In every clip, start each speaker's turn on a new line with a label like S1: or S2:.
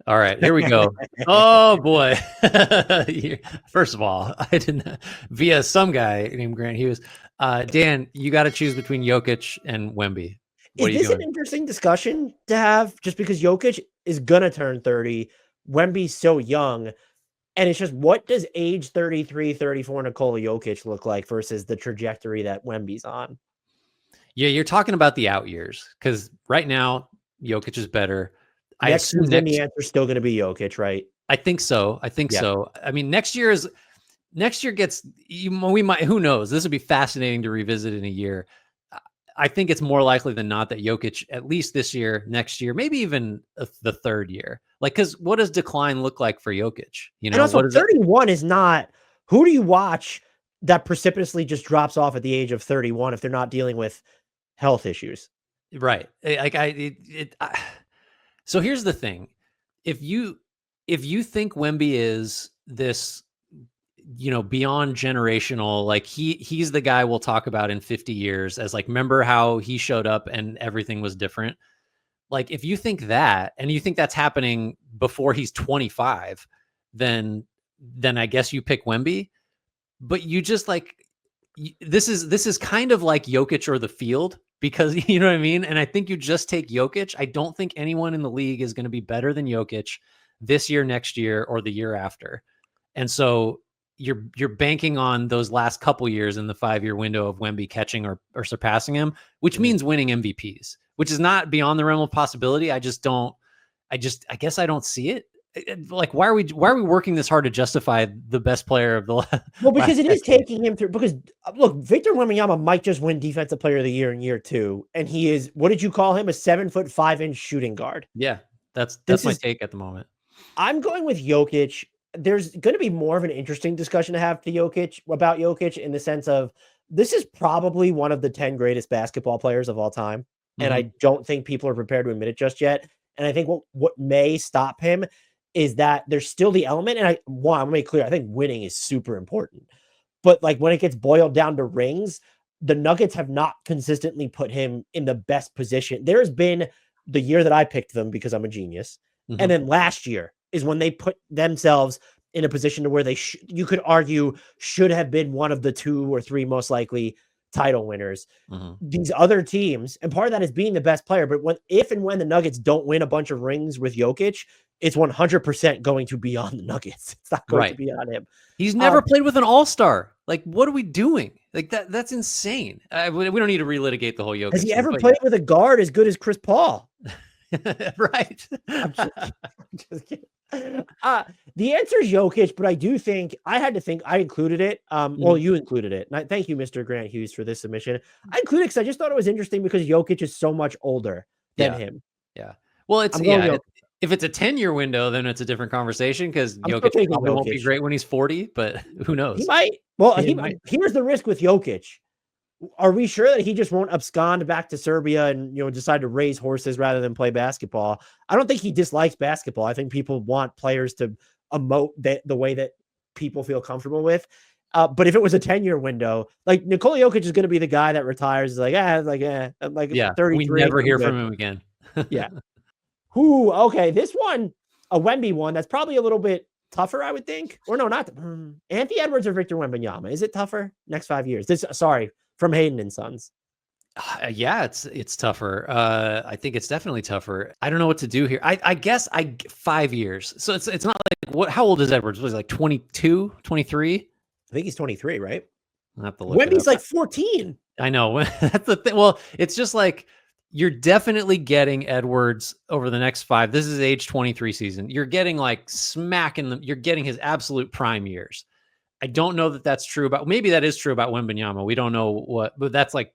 S1: All right, here we go. Oh boy! First of all, I didn't via some guy named Grant Hughes. Dan, you got to choose between Jokic and Wemby. What
S2: Is
S1: are you
S2: this an
S1: doing?
S2: interesting discussion to have? Just because Jokic is gonna turn 30, Wemby's so young, and it's just what does age 33, 34 Nikola Jokic look like versus the trajectory that Wemby's on?
S1: Yeah, you're talking about the out years because right now Jokic is better. I
S2: Next
S1: assume
S2: season, the
S1: next.
S2: answer's still gonna be Jokic, right?
S1: I think so. I think
S2: Yeah.
S1: so. I mean, next year gets we might, who knows, this would be fascinating to revisit in a year. I think it's more likely than not that Jokic, at least this year, next year, maybe even the third year, like, because what does decline look like for Jokic?
S2: And also,
S1: What is it?
S2: 31 is not who do you watch that precipitously just drops off at the age of 31 if they're not dealing with health issues?
S1: Right. Like so here's the thing. If you think Wemby is this, beyond generational, like he's the guy we'll talk about in 50 years as, like, remember how he showed up and everything was different. Like, if you think that, and you think that's happening before he's 25, then I guess you pick Wemby. But you just, like, this is kind of like Jokic or the field, because you know what I mean? And I think you just take Jokic. I don't think anyone in the league is going to be better than Jokic this year, next year, or the year after. And so you're banking on those last couple years in the 5-year window of Wemby catching or surpassing him, which means winning MVPs, which is not beyond the realm of possibility. I guess I don't see it. Like, why are we working this hard to justify the best player of the
S2: Well, because
S1: last
S2: it is
S1: decade?
S2: taking him through. Because look, Victor Wembanyama might just win Defensive Player of the Year in year 2, and he is, what did you call him? A 7'5" shooting guard.
S1: Yeah, that's
S2: This
S1: my
S2: is.
S1: take at the moment.
S2: I'm going with Jokic. There's going to be more of an interesting discussion to have about Jokic in the sense of this is probably one of the 10 greatest basketball players of all time, and
S1: Mm-hmm.
S2: I don't think people are prepared to admit it just yet. And I think what may stop him is that there's still the element. And I'm gonna make clear, I think winning is super important. But like when it gets boiled down to rings, the Nuggets have not consistently put him in the best position. There's been the year that I picked them because I'm a genius.
S1: Mm-hmm.
S2: And then last year is when they put themselves in a position to where you could argue should have been one of the 2 or 3 most likely title winners.
S1: Mm-hmm.
S2: These other teams, and part of that is being the best player, but if and when the Nuggets don't win a bunch of rings with Jokic, it's 100% going to be on the Nuggets. It's not going to
S1: Right.
S2: be on him.
S1: He's never played with an all-star. Like, what are we doing? Like, that's insane. We don't need to relitigate the whole
S2: Has
S1: Jokic
S2: he
S1: thing,
S2: ever
S1: but
S2: played with a guard as good as Chris Paul?
S1: yeah. Right.
S2: I'm just kidding. I'm just kidding. The answer is Jokic, but I do think I had to think. I included it. Well, you included it. And thank you, Mr. Grant Hughes, for this submission. I included it because I just thought it was interesting because Jokic is so much older than
S1: Yeah.
S2: him.
S1: Yeah. Well,
S2: I'm going.
S1: if it's a 10-year window, then it's a different conversation because
S2: I'm still
S1: Jokic
S2: taking
S1: probably won't be
S2: Jokic.
S1: great when he's 40, but who
S2: He
S1: knows?
S2: might. Well,
S1: He might.
S2: here's the risk with Jokic. Are we sure that he just won't abscond back to Serbia and decide to raise horses rather than play basketball? I don't think he dislikes basketball. I think people want players to emote the way that people feel comfortable with. But if it was a 10-year window, like Nikola Jokic is going to be the guy that retires, like 33.
S1: We never
S2: I'm
S1: hear
S2: good.
S1: from him again.
S2: Yeah. Who? Okay, this one, a Wemby one. That's probably a little bit tougher, I would think. Or no, not Anthony Edwards or Victor Wembanyama. Is it tougher next 5 years? Sorry, from Hayden and Sons.
S1: Yeah, it's tougher. I think it's definitely tougher. I don't know what to do here. I guess 5 years. So it's not like, how old is Edwards? Was he like 22, 23?
S2: I think he's 23, right?
S1: I have to look it
S2: Wemby's
S1: up.
S2: like 14.
S1: I know. That's the thing. Well, it's just like you're definitely getting Edwards over the next 5. This is age 23 season. You're getting like you're getting his absolute prime years. I don't know that that's true about, maybe that is true about Wembanyama. We don't know but that's like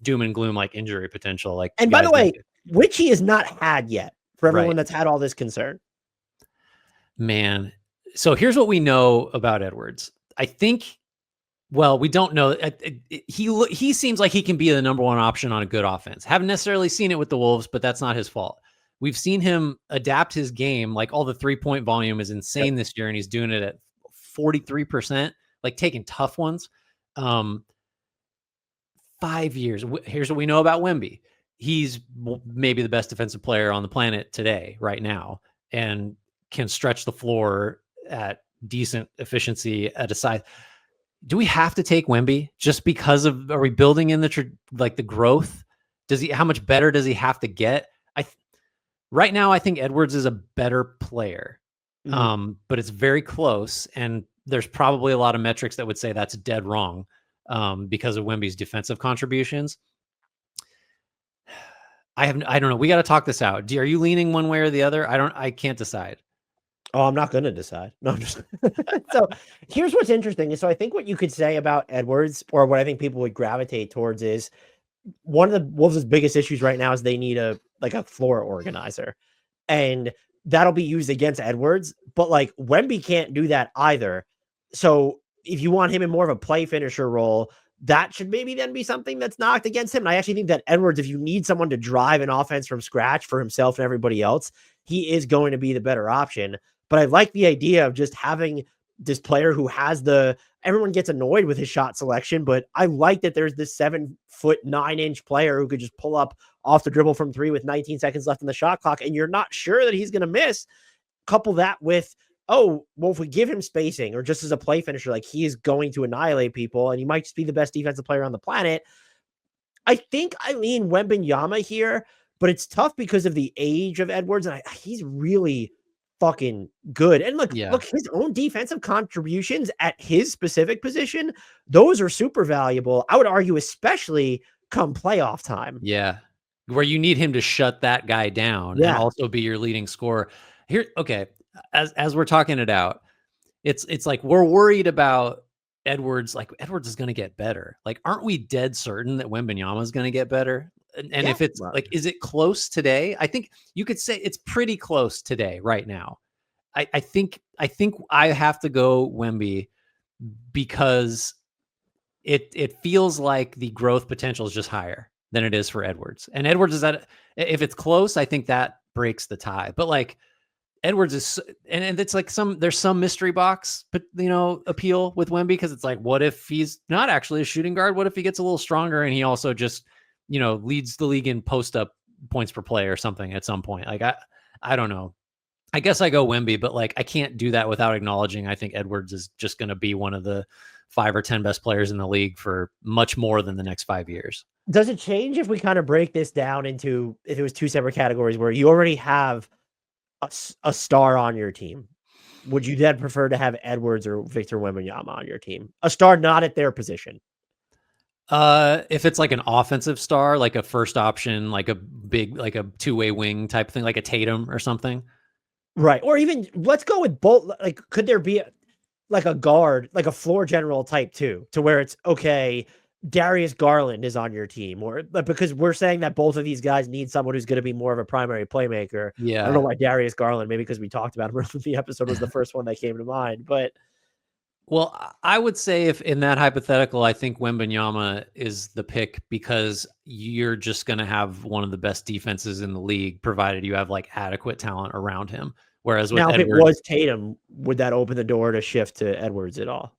S1: doom and gloom, like injury potential. Like,
S2: And by the way, which he has not had yet for everyone that's had all this concern.
S1: Man. So here's what we know about Edwards. I think, well, we don't know. He seems like he can be the number one option on a good offense. Haven't necessarily seen it with the Wolves, but that's not his fault. We've seen him adapt his game. Like, all the 3-point volume is insane this year, and he's doing it at 43%, like taking tough ones. 5 years. Here's what we know about Wemby. He's maybe the best defensive player on the planet today, right now. and can stretch the floor at decent efficiency at a size. Do we have to take Wemby just because of, are we building in the growth? How much better does he have to get? Right now, I think Edwards is a better player, but it's very close. And there's probably a lot of metrics that would say that's dead wrong because of Wemby's defensive contributions. I don't know. We got to talk this out. Are you leaning one way or the other? I can't decide.
S2: Oh, I'm not going to decide. No, I'm just so here's what's interesting. So I think what you could say about Edwards, or what I think people would gravitate towards, is one of the Wolves' biggest issues right now is they need a floor organizer, and that'll be used against Edwards. But like Wemby can't do that either. So if you want him in more of a play finisher role, that should maybe then be something that's knocked against him. And I actually think that Edwards, if you need someone to drive an offense from scratch for himself and everybody else, he is going to be the better option. But I like the idea of just having this player who has everyone gets annoyed with his shot selection, but I like that there's this 7'9" player who could just pull up off the dribble from 3 with 19 seconds left in the shot clock, and you're not sure that he's going to miss. Couple that with, oh, well, if we give him spacing or just as a play finisher, like he is going to annihilate people and he might just be the best defensive player on the planet. I think I lean Wembanyama here, but it's tough because of the age of Edwards, and he's really fucking good. And look, his own defensive contributions at his specific position, those are super valuable. I would argue, especially come playoff time.
S1: Yeah. Where you need him to shut that guy down and also be your leading scorer. Here, okay. As we're talking it out, it's like we're worried about Edwards. Like Edwards is going to get better. Like, aren't we dead certain that Wembanyama is going to get better? And if it's like, is it close today? I think you could say it's pretty close today, right now. I think I have to go Wemby because it feels like the growth potential is just higher than it is for Edwards. And Edwards is if it's close, I think that breaks the tie. But like Edwards is, and it's like there's some mystery box, but appeal with Wemby, because it's like, what if he's not actually a shooting guard? What if he gets a little stronger and he also just leads the league in post up points per play or something at some point? Like, I don't know. I guess I go Wemby, but like, I can't do that without acknowledging I think Edwards is just going to be one of the 5 or 10 best players in the league for much more than the next 5 years.
S2: Does it change if we kind of break this down into, if it was 2 separate categories where you already have a star on your team? Would you then prefer to have Edwards or Victor Wembanyama on your team? A star not at their position.
S1: If it's like an offensive star, like a first option, like a big, like a 2-way wing type thing, like a Tatum or something.
S2: Right. Or even let's go with both. Like, could there be like a guard, like a floor general type too, to where it's okay, Darius Garland is on your team, or because we're saying that both of these guys need someone who's going to be more of a primary playmaker.
S1: Yeah.
S2: I don't know why Darius Garland, maybe because we talked about him. The episode was the first one that came to mind, but.
S1: Well, I would say if in that hypothetical, I think Wembanyama is the pick because you're just going to have one of the best defenses in the league, provided you have like adequate talent around him. Whereas with
S2: Edwards,
S1: if it
S2: was Tatum, would that open the door to shift to Edwards at all?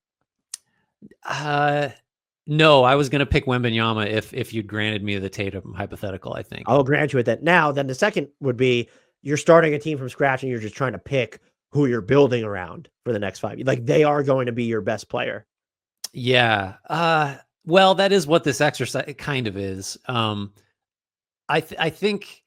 S1: No, I was going to pick Wembanyama if you'd granted me the Tatum hypothetical, I think.
S2: I'll grant you with that. Now, then the second would be you're starting a team from scratch and you're just trying to pick who you're building around for the next 5 years. Like, they are going to be your best player.
S1: Yeah. Well, that is what this exercise kind of is. I think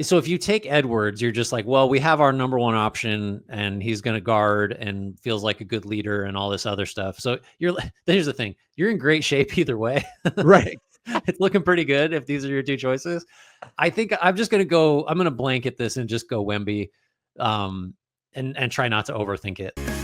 S1: so. If you take Edwards, you're just like, well, we have our number one option and he's going to guard and feels like a good leader and all this other stuff. So here's the thing. You're in great shape either way.
S2: Right.
S1: It's looking pretty good if these are your 2 choices. I think I'm going to blanket this and just go Wemby. And try not to overthink it.